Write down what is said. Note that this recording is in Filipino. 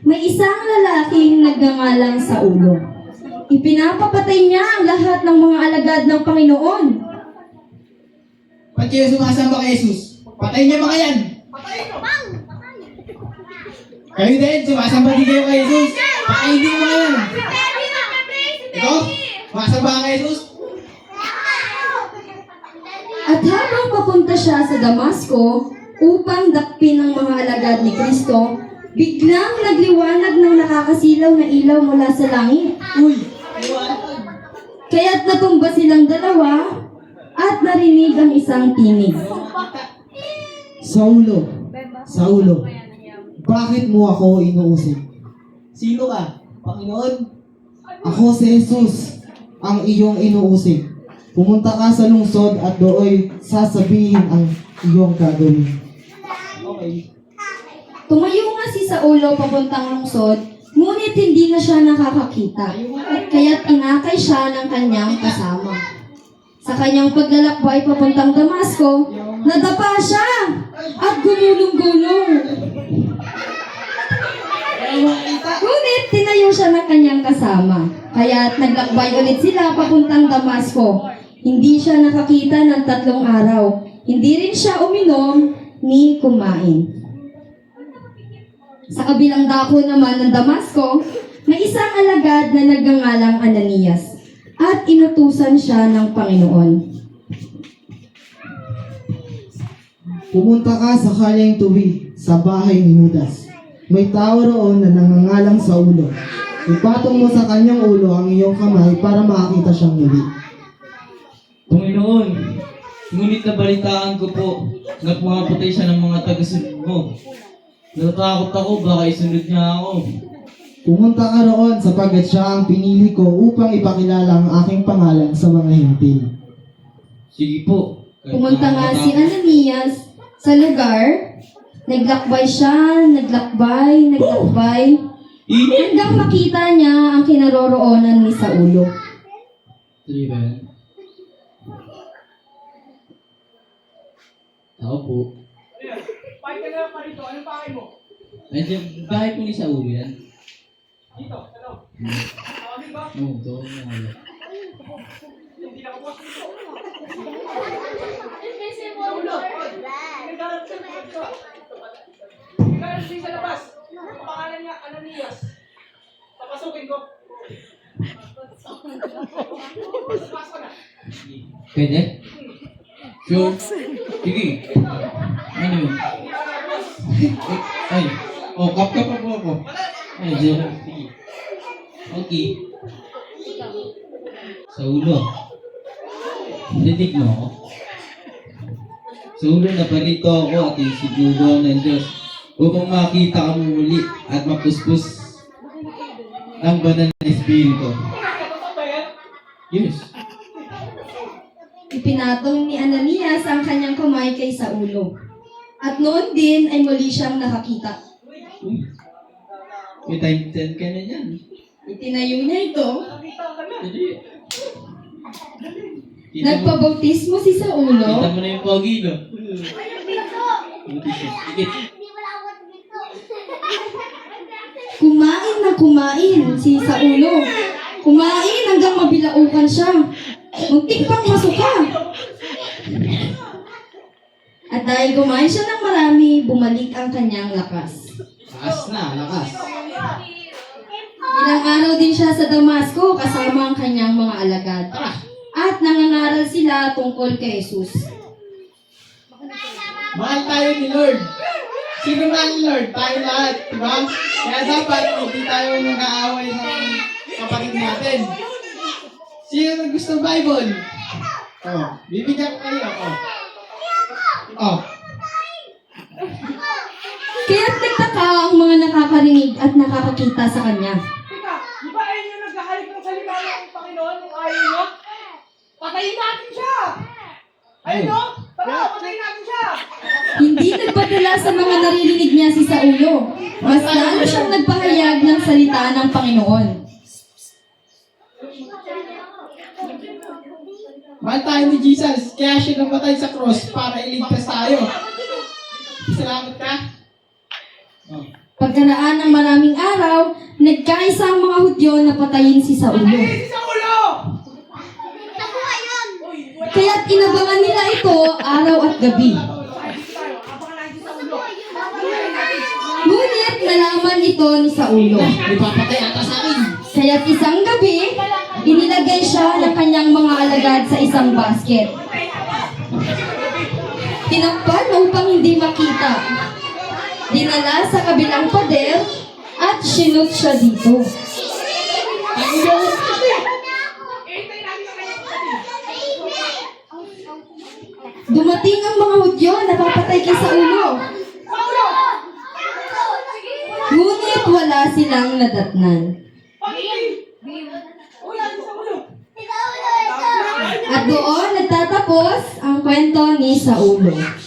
May isang lalaking nagngangalang Saulo. Ipinapapatay niya ang lahat ng mga alagad ng Panginoon. Ba't kayo sumasamba kay Jesus? Patay niya ba yan? Kayo din, sumasamba din kayo kay Jesus. Patay din ba yan? Ikaw, sumasamba ka kay Jesus? At habang papunta siya sa Damasco upang dakpin ang mga alagad ni Kristo, biglang nagliwanag ng nakakasilaw na ilaw mula sa langit. Uy! Kaya't natumba silang dalawa at narinig ang isang tinig. Saulo, Saulo, bakit mo ako inuusig? Sino ka? Panginoon? Ako si Jesus, ang iyong inuusig. Pumunta ka sa lungsod at dooy sasabihin ang iyong gagawin. Okay. Tumayo nga si Saulo papuntang lungsod, ngunit hindi na siya nakakakita. Kaya't inakay siya ng kanyang kasama. Sa kanyang paglalakbay papuntang Damasco, nadapa siya at gumulong-gulong. Ngunit tinayo siya ng kanyang kasama. Kaya't naglakbay ulit sila papuntang Damasco. Hindi siya nakakita ng 3 araw. Hindi rin siya uminom ni kumain. Sa kabilang dako naman ng Damasco, may isang alagad na nagngangalang Ananias at inutusan siya ng Panginoon. Pumunta ka sa kalyang tuwid sa bahay ni Judas. May tao roon na nangangalang Saulo. Ipatong mo sa kanyang ulo ang iyong kamay para makakita siyang muli. Panginoon, ngunit nabalitaan ko po na pumapatay siya ng mga tagasunod mo. Natatakot ako, baka isunod niya ako. Pumunta ka roon sapagkat siya ang pinili ko upang ipakilala ang aking pangalan sa mga hintil. Sige po. Pumunta nga si Ananias sa lugar, naglakbay siya, naglakbay, hanggang makita niya ang kinaroroonan ni Saulo. Sige ba yan? Ako po. Pakay ka na pa rito. Anong pakay mo? Medyo, bahay po ni Saulo yan. Dito, ano? Tawagin ba? Oo, doon na ako. Hindi na kapuas dito. Ulo! Nagkaroon siya dito. Nagkaroon siya sa labas. Ang pangalan niya, Ananias. Papasukin ko. Pasok ka na. Pwede? Sure? Sige. Ano yun? Ay. Oh, kap pa po ako. Ay, sige. Okay. Saulo. Didig mo ako. Saulo, napalito ako at isiguro ng Diyos upang makita ka mo muli at mapuspos ang banal na espiritu. Totoo ba yan? Yes. Ipinatong ni Ananias ang kanyang kamay kay Saulo. At noon din ay muli siyang nakakita. Uy. May time 10 ka na yan. Itinayo niya ito. Nakita ka na. Hindi. Nagpabautismo si Saulo. Kita mo na yung pogi, no? Ikit. Kumain na kumain si Saulo. Kumain hanggang mabilaukan siya. Muntik pang masuka. At dahil kumain siya ng marami, bumalik ang kanyang lakas. Lakas na, lakas. Ilang araw din siya sa Damasco kasama ang kanyang mga alagad. At nangangaral sila tungkol kay Jesus. Mahal tayo ni Lord. Sino mahal ni Lord? Tayo lahat, di ba? Kaya dapat hindi tayo nag-aaway ng kapatid natin. Sino nang gusto ng Bible? Oh, bibigyan ko kayo. Oh. Kaya't nagtaka ang mga nakakarinig at nakakakita sa kanya. Teka, di ba ayun yung naghahalik ng salita ng Panginoon kung ayaw nyo? Patayin natin siya! Ayun no? Tara, patayin natin siya! Hindi nagpadala sa mga naririnig niya si Saulo. Mas lalo siyang nagpahayag ng salita ng Panginoon. Mahal tayo ni Jesus, kaya siya namatay sa cross para iligtas tayo. Salamat ka. Pagkaraan ng maraming araw, nagkaisa ang mga Hudyo na patayin si Saulo. Kaya't inabangan nila ito araw at gabi. Ngunit nalaman ito ni Saulo. May papatay ata sa akin. Kaya't isang gabi, inilagay siya ng kanyang mga alagad sa isang basket. Tinakpan upang hindi makita. Dinala sa kabilang pader at sinut siya dito. Dumating ang mga Hudyo na papatay kay Saulo. Ngunit wala silang nadatnan. At doon nagtatapos ang kwento ni Saulo.